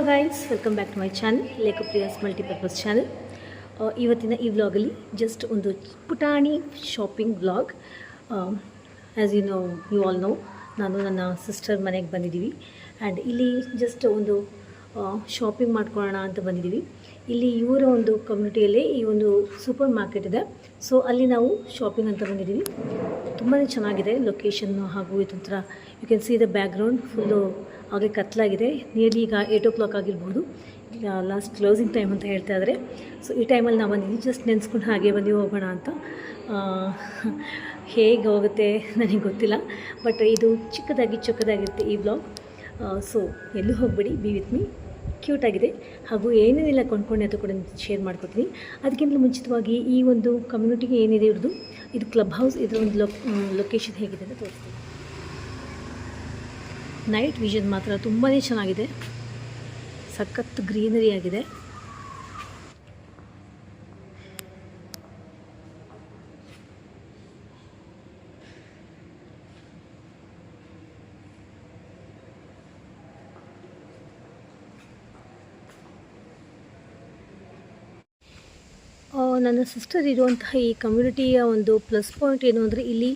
Hello guys, welcome back to my channel Lekhapriyas multipurpose channel. ಇವತ್ತಿನ ಈ ವ್ಲಾಗಲ್ಲಿ ಜಸ್ಟ್ ಒಂದು ಪುಟಾಣಿ shopping vlog. As you all know, ನಾನು ನನ್ನ ಸಿಸ್ಟರ್ ಮನೆಗೆ ಬಂದಿದ್ದೀವಿ. ಆ್ಯಂಡ್ ಇಲ್ಲಿ ಜಸ್ಟ್ ಒಂದು ಶಾಪಿಂಗ್ ಮಾಡ್ಕೊಳ್ಳೋಣ ಅಂತ ಬಂದಿದ್ದೀವಿ. ಇಲ್ಲಿ ಇವರ ಒಂದು ಕಮ್ಯುನಿಟಿಯಲ್ಲಿ ಈ ಒಂದು ಸೂಪರ್ ಮಾರ್ಕೆಟ್ ಇದೆ. ಸೊ ಅಲ್ಲಿ ನಾವು ಶಾಪಿಂಗ್ ಅಂತ ಬಂದಿದ್ದೀವಿ. ತುಂಬಾ ಚೆನ್ನಾಗಿದೆ ಲೊಕೇಶನ್ನು. ಹಾಗೂ ಇದೊಂಥರ you can see the background full ಹಾಗೆ ಕತ್ತಲಾಗಿದೆ. ನಿಯರ್ಲಿ ಈಗ 8 o'clock ಆಗಿರ್ಬೋದು. ಲಾಸ್ಟ್ ಕ್ಲೋಸಿಂಗ್ ಟೈಮ್ ಅಂತ ಹೇಳ್ತಾ ಇದ್ದಾರೆ. ಸೊ ಈ ಟೈಮಲ್ಲಿ ನಾವು ಬಂದಿದ್ದೀವಿ. ಜಸ್ಟ್ ನೆನೆಸ್ಕೊಂಡು ಹಾಗೆ ಬಂದು ಹೋಗೋಣ ಅಂತ. ಹೇಗೆ ಹೋಗುತ್ತೆ ನನಗೆ ಗೊತ್ತಿಲ್ಲ, ಬಟ್ ಇದು ಚಿಕ್ಕದಾಗಿರುತ್ತೆ ಈ ವ್ಲಾಗ್. ಸೊ ಎಲ್ಲೂ ಹೋಗಬೇಡಿ, ಬಿ ವಿತ್ ಮೀ. ಕ್ಯೂಟಾಗಿದೆ. ಹಾಗೂ ಏನೇನೆಲ್ಲ ಕೊಂಡ್ಕೊಂಡೆ ಅಂತ ಕೂಡ ಶೇರ್ ಮಾಡ್ಕೊತೀನಿ. ಅದಕ್ಕಿಂತ ಮುಂಚಿತವಾಗಿ ಈ ಒಂದು ಕಮ್ಯುನಿಟಿಗೆ ಏನಿದೆ ಇವ್ರದ್ದು, ಇದು ಕ್ಲಬ್ ಹೌಸ್. ಇದರ ಒಂದು ಲೊಕೇಶನ್ ಹೇಗಿದೆ ಅಂತ ತೋರಿಸ್ತೀನಿ. ನೈಟ್ ವಿಷನ್ ಮಾತ್ರ ತುಂಬಾ ಚೆನ್ನಾಗಿದೆ. ಸಖತ್ ಗ್ರೀನರಿ ಆಗಿದೆ. ನನ್ನ ಸಿಸ್ಟರ್ ಇರುವಂತಹ ಈ ಕಮ್ಯುನಿಟಿಯ ಒಂದು ಪ್ಲಸ್ ಪಾಯಿಂಟ್ ಏನು ಅಂದರೆ, ಇಲ್ಲಿ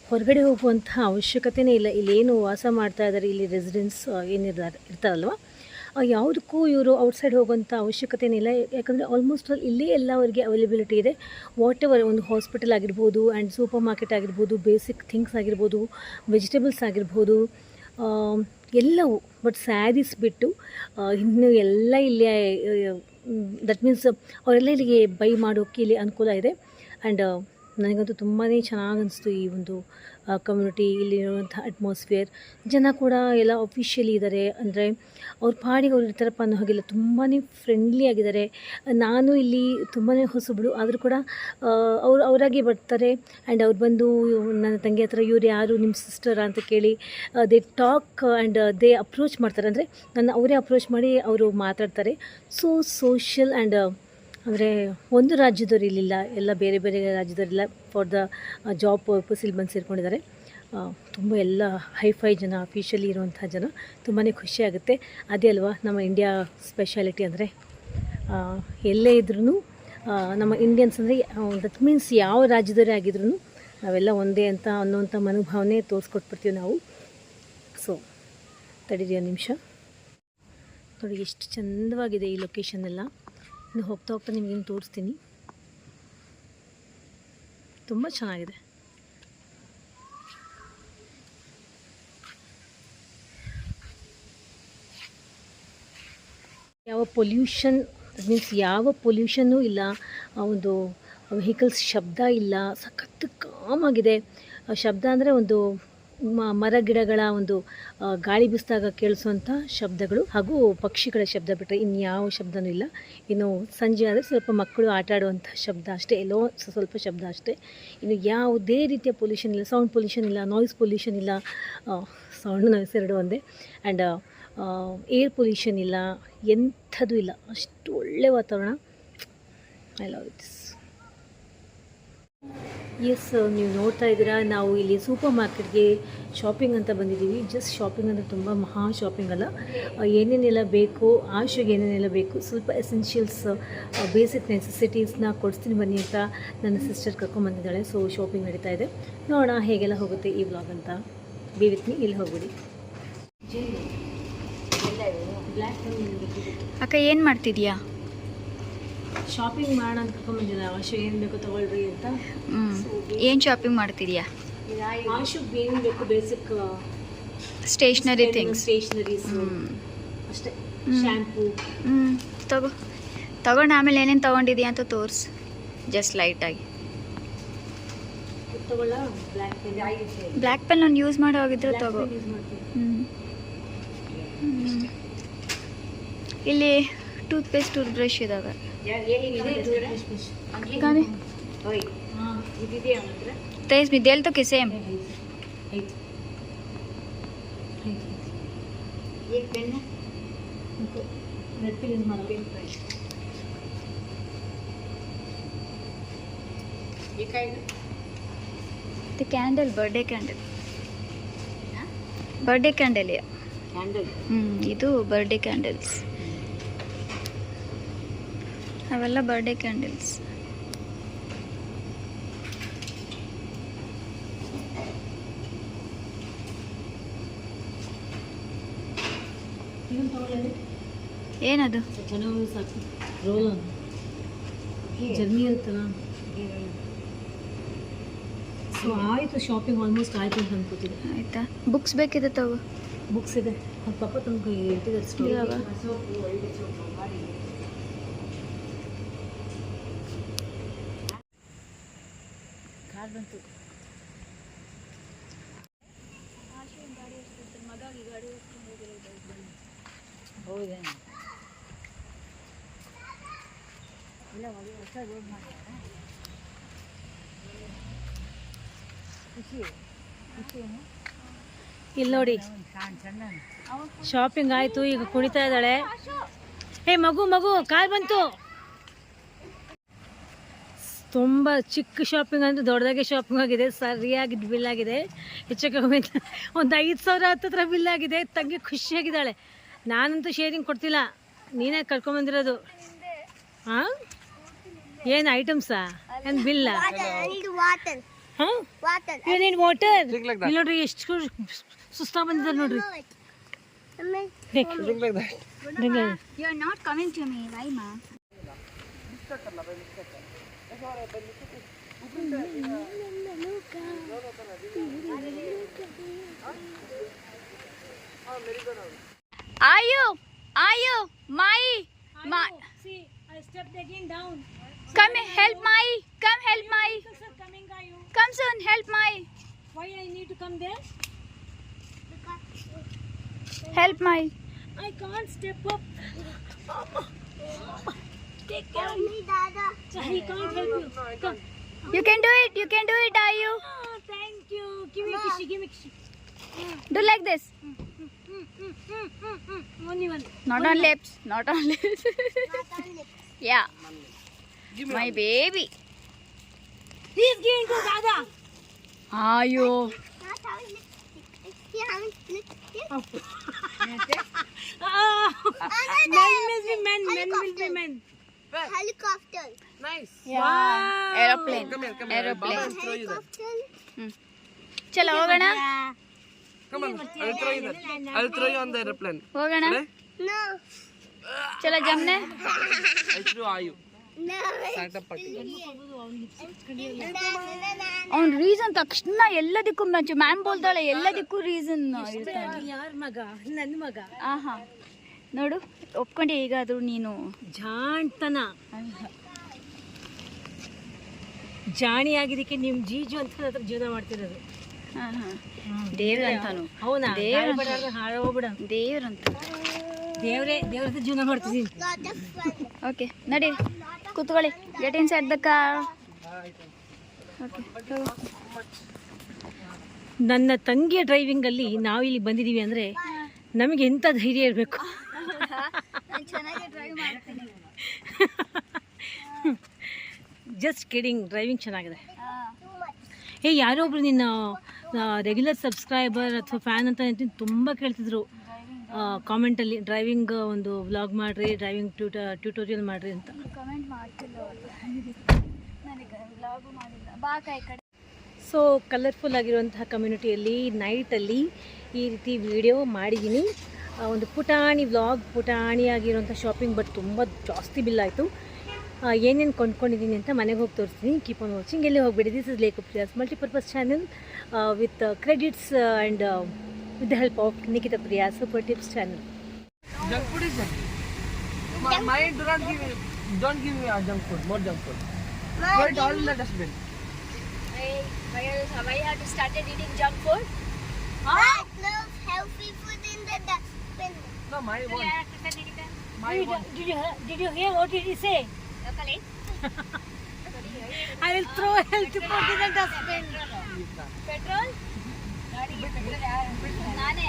ಹೊರಗಡೆ ಹೋಗುವಂತಹ ಅವಶ್ಯಕತೆಯೇ ಇಲ್ಲ. ಇಲ್ಲೇನು ವಾಸ ಮಾಡ್ತಾ ಇದ್ದಾರೆ, ಇಲ್ಲಿ ರೆಸಿಡೆನ್ಸ್ ಇರ್ತಾರಲ್ವ, ಯಾವುದಕ್ಕೂ ಇವರು ಔಟ್ಸೈಡ್ ಹೋಗುವಂಥ ಅವಶ್ಯಕತೆಯೇ ಇಲ್ಲ. ಯಾಕಂದರೆ ಆಲ್ಮೋಸ್ಟ್ ಆಲ್ ಇಲ್ಲೇ ಎಲ್ಲ ಅವರಿಗೆ ಅವೈಲಬಿಲಿಟಿ ಇದೆ. ವಾಟ್ ಎವರ್, ಒಂದು ಹಾಸ್ಪಿಟಲ್ ಆಗಿರ್ಬೋದು, ಆ್ಯಂಡ್ ಸೂಪರ್ ಮಾರ್ಕೆಟ್ ಆಗಿರ್ಬೋದು, ಬೇಸಿಕ್ ಥಿಂಗ್ಸ್ ಆಗಿರ್ಬೋದು, ವೆಜಿಟೇಬಲ್ಸ್ ಆಗಿರ್ಬೋದು, ಎಲ್ಲವೂ. ಬಟ್ ಸ್ಯಾರೀಸ್ ಬಿಟ್ಟು ಇನ್ನು ಎಲ್ಲ ಇಲ್ಲೇ, ದಟ್ ಮೀನ್ಸ್ ಅವರೆಲ್ಲ ಇಲ್ಲಿಗೆ ಬೈ ಮಾಡೋಕ್ಕೆ ಇಲ್ಲಿ ಅನುಕೂಲ ಇದೆ. ಆ್ಯಂಡ್ ನನಗಂತೂ ತುಂಬಾ ಚೆನ್ನಾಗಿ ಅನಿಸ್ತು ಈ ಒಂದು ಕಮ್ಯುನಿಟಿ, ಇಲ್ಲಿರುವಂಥ ಅಟ್ಮಾಸ್ಫಿಯರ್. ಜನ ಕೂಡ ಎಲ್ಲ ಅಫಿಷಿಯಲಿ ಇದ್ದಾರೆ. ಅಂದರೆ ಅವ್ರ ಪಾಡಿಗೆ ಅವ್ರು ಇರ್ತಾರಪ್ಪ ಅನ್ನೋ ಹಾಗೆಲ್ಲ ತುಂಬಾ ಫ್ರೆಂಡ್ಲಿ ಆಗಿದ್ದಾರೆ. ನಾನು ಇಲ್ಲಿ ತುಂಬಾ ಹೊಸಬಳು ಆದರೂ ಕೂಡ ಅವರಾಗೆ ಬರ್ತಾರೆ. ಆ್ಯಂಡ್ ಅವ್ರು ಬಂದು ನನ್ನ ತಂಗಿ ಹತ್ರ ಇವ್ರು ಯಾರು, ನಿಮ್ಮ ಸಿಸ್ಟರ ಅಂತ ಕೇಳಿ they talk and they approach ಮಾಡ್ತಾರೆ. ಅಂದರೆ ಅವರೇ ಅಪ್ರೋಚ್ ಮಾಡಿ ಅವರು ಮಾತಾಡ್ತಾರೆ. ಸೊ ಸೋಷಿಯಲ್ ಆ್ಯಂಡ್ ಅಂದರೆ ಒಂದು ರಾಜ್ಯದವ್ರು ಇಲ್ಲಿಲ್ಲ, ಎಲ್ಲ ಬೇರೆ ಬೇರೆ ರಾಜ್ಯದವರಿಲ್ಲ. ಫಾರ್ ದ ಜಾಬ್ ಪರ್ಪಸ್ ಇಲ್ಲಿ ಬಂದು ಸೇರ್ಕೊಂಡಿದ್ದಾರೆ. ತುಂಬ ಎಲ್ಲ ಹೈಫೈ ಜನ, ಅಫಿಷಿಯಲಿ ಇರುವಂಥ ಜನ. ತುಂಬಾ ಖುಷಿಯಾಗುತ್ತೆ. ಅದೇ ಅಲ್ವಾ ನಮ್ಮ ಇಂಡಿಯಾ ಸ್ಪೆಷಾಲಿಟಿ. ಅಂದರೆ ಎಲ್ಲೇ ಇದ್ರೂ ನಮ್ಮ ಇಂಡಿಯನ್ಸ್ ಅಂದರೆ ದಟ್ ಮೀನ್ಸ್ ಯಾವ ರಾಜ್ಯದವರೇ ಆಗಿದ್ರೂ ನಾವೆಲ್ಲ ಒಂದೇ ಅಂತ ಅನ್ನೋವಂಥ ಮನೋಭಾವನೆ ತೋರಿಸ್ಕೊಟ್ಬಿಡ್ತೀವಿ ನಾವು. ಸೊ ತಡೀರಿ ಒಂದು ನಿಮಿಷ. ನೋಡಿ ಎಷ್ಟು ಚಂದವಾಗಿದೆ ಈ ಲೊಕೇಶನ್ ಎಲ್ಲ. ಇನ್ನು ಹೋಗ್ತಾ ಹೋಗ್ತಾ ನಿಮಗೇನು ತೋರಿಸ್ತೀನಿ. ತುಂಬ ಚೆನ್ನಾಗಿದೆ. ಯಾವ ಪೊಲ್ಯೂಷನ್, ದಟ್ ಮೀನ್ಸ್ ಯಾವ ಪೊಲ್ಯೂಷನ್ನೂ ಇಲ್ಲ. ಒಂದು ವೆಹಿಕಲ್ಸ್ ಶಬ್ದ ಇಲ್ಲ. ಸಖತ್ತು ಕಾಮಾಗಿದೆ. ಶಬ್ದ ಅಂದರೆ ಒಂದು ಮರ ಗಿಡಗಳ ಒಂದು ಗಾಳಿ ಬೀಸಿದಾಗ ಕೇಳಿಸುವಂಥ ಶಬ್ದಗಳು ಹಾಗೂ ಪಕ್ಷಿಗಳ ಶಬ್ದ ಬಿಟ್ಟರೆ ಇನ್ಯಾವ ಶಬ್ದನೂ ಇಲ್ಲ. ಇನ್ನು ಸಂಜೆ ಆದರೆ ಸ್ವಲ್ಪ ಮಕ್ಕಳು ಆಟ ಆಡುವಂಥ ಶಬ್ದ ಅಷ್ಟೇ, ಎಲ್ಲೋ ಸ್ವಲ್ಪ ಶಬ್ದ ಅಷ್ಟೇ. ಇನ್ನು ಯಾವುದೇ ರೀತಿಯ ಪೊಲ್ಯೂಷನ್ ಇಲ್ಲ. ಸೌಂಡ್ ಪೊಲ್ಯೂಷನ್ ಇಲ್ಲ, ನಾಯ್ಸ್ ಪೊಲ್ಯೂಷನ್ ಇಲ್ಲ. ಸೌಂಡ್ ನಾಯ್ಸ್ ಎರಡು ಒಂದೇ. ಆ್ಯಂಡ್ ಏರ್ ಪೊಲ್ಯೂಷನ್ ಇಲ್ಲ, ಎಂಥದ್ದು ಇಲ್ಲ. ಅಷ್ಟು ಒಳ್ಳೆ ವಾತಾವರಣ. I love it. ಎಸ್, ನೀವು ನೋಡ್ತಾ ಇದ್ದೀರಾ, ನಾವು ಇಲ್ಲಿ ಸೂಪರ್ ಮಾರ್ಕೆಟ್ಗೆ ಶಾಪಿಂಗ್ ಅಂತ ಬಂದಿದ್ದೀವಿ. ಜಸ್ಟ್ ಶಾಪಿಂಗ್ ಅಂದರೆ ತುಂಬ ಮಹಾ ಶಾಪಿಂಗ್ ಅಲ್ಲ. ಏನೇನೆಲ್ಲ ಬೇಕು, ಆಶೆಗೆ ಏನೇನೆಲ್ಲ ಬೇಕು, ಸ್ವಲ್ಪ ಎಸೆನ್ಷಿಯಲ್ಸ್, ಬೇಸಿಕ್ ನೆಸೆಸಿಟೀಸ್ನ ಕೊಡಿಸ್ತೀನಿ ಬನ್ನಿ ಅಂತ ನನ್ನ ಸಿಸ್ಟರ್ ಕರ್ಕೊಂಡ್ಬಂದಿದ್ದಾಳೆ. ಸೊ ಶಾಪಿಂಗ್ ನಡೀತಾ ಇದೆ. ನೋಡೋಣ ಹೇಗೆಲ್ಲ ಹೋಗುತ್ತೆ ಈ ವ್ಲಾಗ್ ಅಂತ. Be with me. ಇಲ್ಲಿ ಹೋಗ್ಬಿಡಿ. ಅಕ್ಕ ಏನು ಮಾಡ್ತಿದ್ಯಾ? ಶಾಪಿಂಗ್ ಮಾಡೋಣ ಅಂತ ಕರ್ಕೊಂಡ್ಬಂದಿದ್ದೆ. ಆಶು ಏನು ಬೇಕು ತೊಗೊಳ್ರಿ ಅಂತ. ಏನು ಶಾಪಿಂಗ್ ಮಾಡ್ತಿದ್ಯಾ? ಆಶುಗೆ ಏನು ಬೇಕು, ಬೇಸಿಕ್ ಸ್ಟೇಷ್ನರಿ ಥಿಂಗ್ಸ್, ಸ್ಟೇಷ್ನರೀಸ್ ಅಷ್ಟೇ. ಶ್ಯಾಂಪೂ ತಗೊಂಡು ಆಮೇಲೆ ಏನೇನು ತೊಗೊಂಡಿದ್ಯಾ ಅಂತ ತೋರಿಸು, ಜಸ್ಟ್ ಲೈಟಾಗಿ. ತಗೊಳ್ಳ. ಬ್ಲ್ಯಾಕ್ ಪೆನ್ ನಾನು ಯೂಸ್ ಮಾಡಿ ಹೋಗಿದ್ರೆ ತಗೋ. ಇಲ್ಲಿ ಟೂತ್ ಪೇಸ್ಟ್, ಟೂತ್ ಬ್ರಷ್ ಇದಾವೆ. तेज में देल तो किसे एक पेन है, रेड पेन यूज मारो. ये काय the candle, birthday candle. Birthday candle. Candle. ಇದು ಬರ್ಡೇ ಕ್ಯಾಂಡಲ್ಸ್. ಅವೆಲ್ಲ ಬರ್ಡೇ ಕ್ಯಾಂಡಲ್ಸ್. ಏನದು? ಜರ್ನಿ ಅಂತಲ್ಲ. ಸೊ ಆಯಿತು, ಶಾಪಿಂಗ್ ಆಲ್ಮೋಸ್ಟ್ ಆಯಿತು ಅಂತ ಅನ್ಕೋತಿದ್ದೆ. ಆಯ್ತಾ? ಬುಕ್ಸ್ ಬೇಕಿದೆ ತಗೋ. ಬುಕ್ಸ್ ಇದೆ, ಅದು ಪಾಪ ತನಕ ಹೇಳ್ತಿದ್ದಾರೆ ಸ್ಟೋರಿ. ಕಾರ್ ಬಂತು. ಹೌದಾ? ಇಲ್ಲ, ಹೊಸ ರೋಡ್ ಮಾಡ್ತಾರೆ. ಇಲ್ಲಿ ನೋಡಿ, ಶಾಪಿಂಗ್ ಆಯಿತು, ಈಗ ಕುಣಿತಾ ಇದ್ದಾಳೆ. ಹೇ ಮಗು ಮಗು, ಕಾರ್ ಬಂತು. ತುಂಬ ಚಿಕ್ಕ ಶಾಪಿಂಗ್ ಅಂದರೆ ದೊಡ್ಡದಾಗೆ ಶಾಪಿಂಗ್ ಆಗಿದೆ. ಸರಿಯಾಗಿ ಬಿಲ್ ಆಗಿದೆ. ಹೆಚ್ಚು ಕಮ್ಮಿ ಒಂದು 5,000 ಹತ್ತಿರ ಬಿಲ್ ಆಗಿದೆ. ತಂಗಿ ಖುಷಿಯಾಗಿದ್ದಾಳೆ. ನಾನಂತೂ ಶೇರಿಂಗ್ ಕೊಡ್ತಿಲ್ಲ, ನೀನೇ ಕರ್ಕೊಂಬಂದಿರೋದು. ಹಾಂ, ಏನು ಐಟಮ್ಸಾ? ಏನು ಬಿಲ್ಲ? ಹಾಂ, ಏನೇನು ವಾಟರ್? ಇಲ್ಲಿ ನೋಡ್ರಿ, ಎಷ್ಟು ಸುಸ್ತಾ ಬಂದಿದ್ದಾರೆ ನೋಡ್ರಿ. You are not coming to me, why ma? Are you my See, I stepped again down. come help my Coming, are you? come soon, help my Why I need to come there? help my I can't step up. Take care of me, Dada. He can't help you. Come. you can do it, are you? Oh, thank you. Give me a kiss. Give me a kiss. Do like this, Only one. not on lips. Yeah, my baby. He's giving to Dada. Are you? Men will be men. Men will be men. Helicopter. Nice. Wow. Aeroplane. Come here. Aeroplane. I'll throw you that. ಚಲೋ ಹೋಗೋಣ. Come on. I'll throw you that. I'll throw you on the airplane. ಹೋಗೋಣ. Ready? No. ಚಲೋ Gemke. I threw you. No. Santa party. ಅವ್ನ reason ತಕ್ಷಣ ಎಲ್ಲದಕ್ಕೂ ma'am ಬೋಲ್ತಾಳೆ, ಎಲ್ಲದಕ್ಕೂ reason ಇರ್ತಾನೆ. ಯಾರ ಮಗ? ನನ್ನ ಮಗ. ಆಹಾ, ನೋಡು, ಒಪ್ಕೊಂಡೆ ಈಗಾದ್ರೂ ನೀನು. ಜಾಣ್ತನ. ಜಾಣಿ ಆಗಿದ್ದಕ್ಕೆ ನಿಮ್ಮ ಜೀಜು ಅಂತ ಹತ್ರ ಜೀವನ ಮಾಡ್ತಿರೋದು. ದೇವ್ರ ಅಂತಾನು. ಹೌನಾ? ಹಾಳೋಗ್ಬಿಡ. ದೇವ್ರಂತ. ದೇವ್ರ ಹತ್ರ ಜೀವನ ಮಾಡ್ತಿದ್ದೀನಿ. Lot of fun. ಓಕೆ, ನಡಿ ಕೂತ್ಕೊಳ್ಳಿ. Get in side the car. ನನ್ನ ತಂಗಿಯ ಡ್ರೈವಿಂಗಲ್ಲಿ ನಾವಿಲ್ಲಿ ಬಂದಿದ್ದೀವಿ ಅಂದರೆ ನಮಗೆ ಎಂಥ ಧೈರ್ಯ ಇರಬೇಕು. ಚೆನ್ನಾಗಿ ಡ್ರೈವ್ ಮಾಡ್ತೀನಿ. ಜಸ್ಟ್ ಕಿಡಿಂಗ್, ಡ್ರೈವಿಂಗ್ ಚೆನ್ನಾಗಿದೆ. ಯಾರೋ ಒಬ್ರು ನಿನ್ನ ರೆಗ್ಯುಲರ್ ಸಬ್ಸ್ಕ್ರೈಬರ್ ಅಥವಾ ಫ್ಯಾನ್ ಅಂತ ತುಂಬ ಕೇಳ್ತಿದ್ರು ಕಾಮೆಂಟಲ್ಲಿ, ಡ್ರೈವಿಂಗ್ ಒಂದು ವ್ಲಾಗ್ ಮಾಡಿರಿ, ಡ್ರೈವಿಂಗ್ ಟ್ಯೂಟೋರಿಯಲ್ ಮಾಡಿರಿ ಅಂತ. ಕಮೆಂಟ್ ಮಾಡ್ತಿಲ್ಲ, ನನಗೆ ವ್ಲಾಗು ಮಾಡಿಲ್ಲ. ಬಾ ಕೈ ಕಡೆ. ಸೊ ಕಲರ್ಫುಲ್ ಆಗಿರುವಂತಹ ಕಮ್ಯುನಿಟಿಯಲ್ಲಿ ನೈಟಲ್ಲಿ ಈ ರೀತಿ ವಿಡಿಯೋ ಮಾಡಿದ್ದೀನಿ. ಒಂದು ಪುಟಾಣಿ ವ್ಲಾಗ್, ಪುಟಾಣಿಯಾಗಿರುವಂಥ ಶಾಪಿಂಗ್, ಬಟ್ ತುಂಬ ಜಾಸ್ತಿ ಬಿಲ್ ಆಯಿತು. ಏನೇನು ಕೊಂಡ್ಕೊಂಡಿದ್ದೀನಿ ಅಂತ ಮನೆಗೆ ಹೋಗಿ ತೋರಿಸ್ತೀನಿ. Keep on watching. ಎಲ್ಲೇ ಹೋಗ್ಬೇಡಿ. This is lake Priya's multipurpose channel with credits and with the help of Nikita Priya Super Tips channel. Junk food is junk. My don't give me junk food. More junk food. Throw it all in the dustbin. Why have you started eating junk food? I love healthy food in the dustbin. No, my one. My one. Did you hear what did he say? I will throw healthy food in the dustbin. Petrol? ನಾನೇ.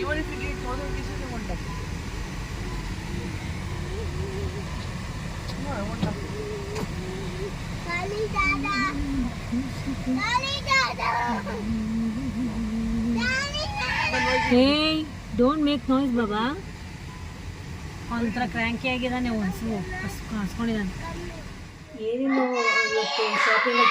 Even if you get 1,000 pieces, you won't touch it. No, I won't touch it. Dali Dada. Dali Dada. Dali Dada. Hey, don't make noise ಬಾಬಾ. ಒಂಥರ cranky ಆಗಿದ್ದಾನೆ, ಒಂದು ಹಸ್ಕೊಂಡಿದ್ದಾನೆ. ಏನೇನು ಇವತ್ತು shopping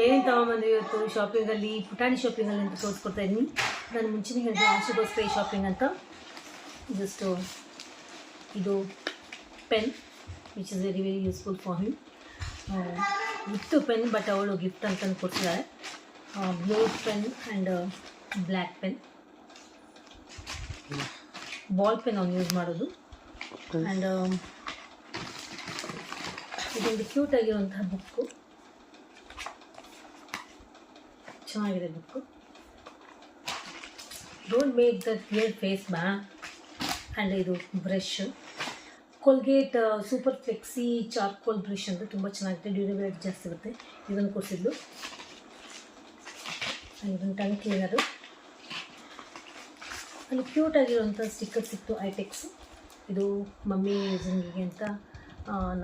ಏನೇನು ತೊಗೊಂಬಂದ್ವಿ ಇವತ್ತು ಶಾಪಿಂಗಲ್ಲಿ, ಪುಟಾಣಿ ಶಾಪಿಂಗಲ್ಲಿ ಅಂತ ತೋರಿಸ್ಕೊಡ್ತಾ ಇದ್ದೀನಿ. ನಾನು ಮುಂಚೆನೇ ಹೇಳಿದೆ ಆಶುಗೋಸ್ಕರ ಈ ಶಾಪಿಂಗ್ ಅಂತ. ಜಸ್ಟು ಇದು pen which is very very useful for him. ಇತ್ತು ಪೆನ್, ಬಟ್ ಅವಳು ಗಿಫ್ಟ್ ಅಂತಂದು ಕೊಡ್ತಿದ್ದಾಳೆ. Blue pen and black pen. Ball pen ಅವ್ನು ಯೂಸ್ ಮಾಡೋದು. ಆ್ಯಂಡ್ ಇದೊಂದು ಕ್ಯೂಟಾಗಿರುವಂತಹ ಬುಕ್ಕು, ಚೆನ್ನಾಗಿದೆ book. Don't make that weird face ಮ್ಯಾ. ಆ್ಯಂಡ್ ಇದು brush, Colgate super flexi charcoal brush ಅಂತ ತುಂಬ ಚೆನ್ನಾಗಿದೆ, ಡ್ಯೂರಬಿಲಿಟಿ ಜಾಸ್ತಿ ಇರುತ್ತೆ. ಇದನ್ನು ಕೊಡಿಸಿದ್ದು. ಇದನ್ನು ಟಂಗ್ ಕ್ಲೀನರು. ಅಲ್ಲಿ ಕ್ಯೂಟಾಗಿರುವಂಥ ಸ್ಟಿಕ್ಕರ್ ಸಿಕ್ತು, ಐಟೆಕ್ಸ್. ಇದು ಮಮ್ಮಿ ಯೂಸಿಂಗಿಗೆ ಅಂತ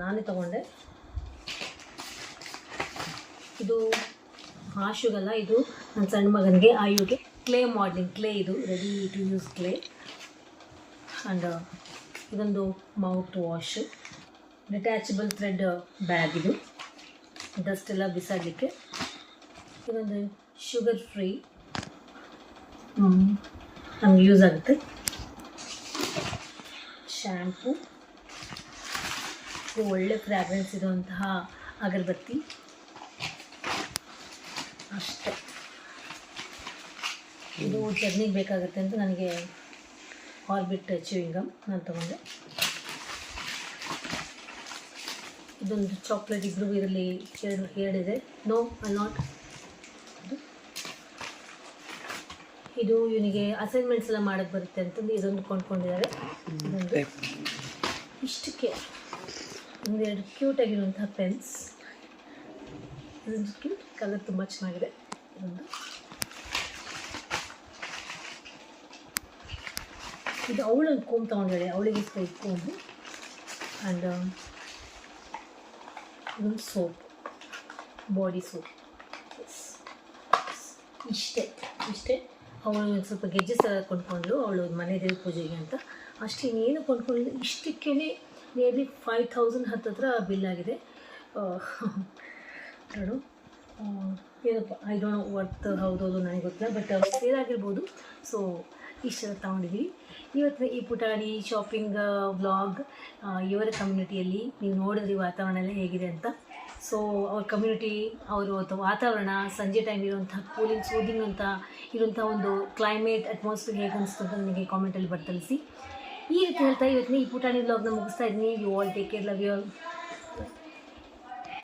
ನಾನೇ ತೊಗೊಂಡೆ. ಇದು ಆಶುಗಲ್ಲ, ಇದು ನನ್ನ ಸಣ್ಣ ಮಗನಿಗೆ ಆಯುಗೆ ಕ್ಲೇ ಮಾಡಲಿಂಗ್. ಕ್ಲೇ ಇದು ready to use clay. And ಇದೊಂದು mouth wash, detachable thread bag. ಇದು ಡಸ್ಟ್ ಎಲ್ಲ ಬಿಸಾಡಲಿಕ್ಕೆ. ಇದೊಂದು ಶುಗರ್ ಫ್ರೀ, ನಮ್ಗೆ ಯೂಸ್ ಆಗುತ್ತೆ. ಶ್ಯಾಂಪು, ಇದು ಒಳ್ಳೆ ಫ್ರ್ಯಾಗ್ರೆನ್ಸ್ ಇರುವಂತಹ ಅಗರಬತ್ತಿ. ಅಷ್ಟೇ. ಇದು ಜರ್ನಿಗೆ ಬೇಕಾಗುತ್ತೆ ಅಂತ ನನಗೆ ಆರ್ಬಿಟ್ ಚ್ಯೂಯಿಂಗ್ ಗಮ್ ನಾನು ತೊಗೊಂಡೆ. ಇದೊಂದು ಚಾಕ್ಲೇಟ್, ಇಬ್ಬರು ಇದರಲ್ಲಿ ಎರಡಿದೆ. No I not. ಇದು ಇವನಿಗೆ ಅಸೈನ್ಮೆಂಟ್ಸ್ ಎಲ್ಲ ಮಾಡೋಕ್ಕೆ ಬರುತ್ತೆ ಅಂತಂದು ಇದೊಂದು ಕೊಂಡ್ಕೊಂಡಿದ್ದಾರೆ. ಇದೊಂದು ಇಷ್ಟಕ್ಕೆ ಒಂದೆರಡು ಕ್ಯೂಟಾಗಿರುವಂತಹ ಪೆನ್ಸ್. ಇದೊಂದು ಕ್ಯೂಟ್ ಕಲರ್, ತುಂಬ ಚೆನ್ನಾಗಿದೆ. ಇದೊಂದು ಇದು ಅವಳೊಂದು ಕೋಮ್ ತೊಗೊಂಡಿದ್ದಾಳೆ, ಅವಳಿಗೆ ಇಟ್ಕೊಂಡು. ಆ್ಯಂಡ್ ಇದೊಂದು ಸೋಪ್, ಬಾಡಿ ಸೋಪ್. ಇಷ್ಟೇ. ಅವಳು ಸ್ವಲ್ಪ ಗೆಜ್ಜೆಸ್ ಎಲ್ಲ ಕೊಂಡ್ಕೊಂಡ್ಳು, ಅವಳು ಮನೆ ದೇವ್ರ ಪೂಜೆಗೆ ಅಂತ. ಅಷ್ಟೇ, ಇನ್ನೇನು ಕೊಂಡ್ಕೊಳ್ಳಿ. ಇಷ್ಟಕ್ಕೇ ನಿಯರ್ಲಿ 5000 ಹತ್ತಿರ ಬಿಲ್ ಆಗಿದೆ. ನೋಡು, ಏನಪ್ಪ ಐ ಡೋಂಟ್ ನೋ ವರ್ತ್ ಹೌದೌದು ನನಗೆ ಗೊತ್ತಿಲ್ಲ, ಬಟ್ ಸೇಲ್ ಆಗಿರ್ಬೋದು. ಸೊ ಇಷ್ಟೆಲ್ಲ ತೊಗೊಂಡಿದ್ದೀವಿ. ಇವತ್ತಿನ ಈ ಪುಟಾಣಿ ಶಾಪಿಂಗ್ ವ್ಲಾಗ್ ಇವರ ಕಮ್ಯುನಿಟಿಯಲ್ಲಿ ನೀವು ನೋಡಿದ್ರಿ ವಾತಾವರಣ ಎಲ್ಲ ಹೇಗಿದೆ ಅಂತ. ಸೊ ಅವ್ರ ಕಮ್ಯುನಿಟಿ, ಅವರು ವಾತಾವರಣ, ಸಂಜೆ ಟೈಮ್ ಇರುವಂಥ ಕೂಲಿಂಗ್, ಸೂದಿಂಗ್ ಅಂತ ಇರುವಂಥ ಒಂದು ಕ್ಲೈಮೇಟ್, ಅಟ್ಮಾಸ್ಫಿಯರ್ ಹೇಗೆ ಅನಿಸ್ತು ಅಂತ ನನಗೆ ಕಾಮೆಂಟಲ್ಲಿ ಬರ್ತಳಿಸಿ. ಈ ರೀತಿ ಹೇಳ್ತಾ ಇವತ್ತಿನ ಈ ಪುಟಾಣಿ ವ್ಲಾಗ್ನ ಮುಗಿಸ್ತಾ ಇದ್ದೀನಿ. You all take care, love you all.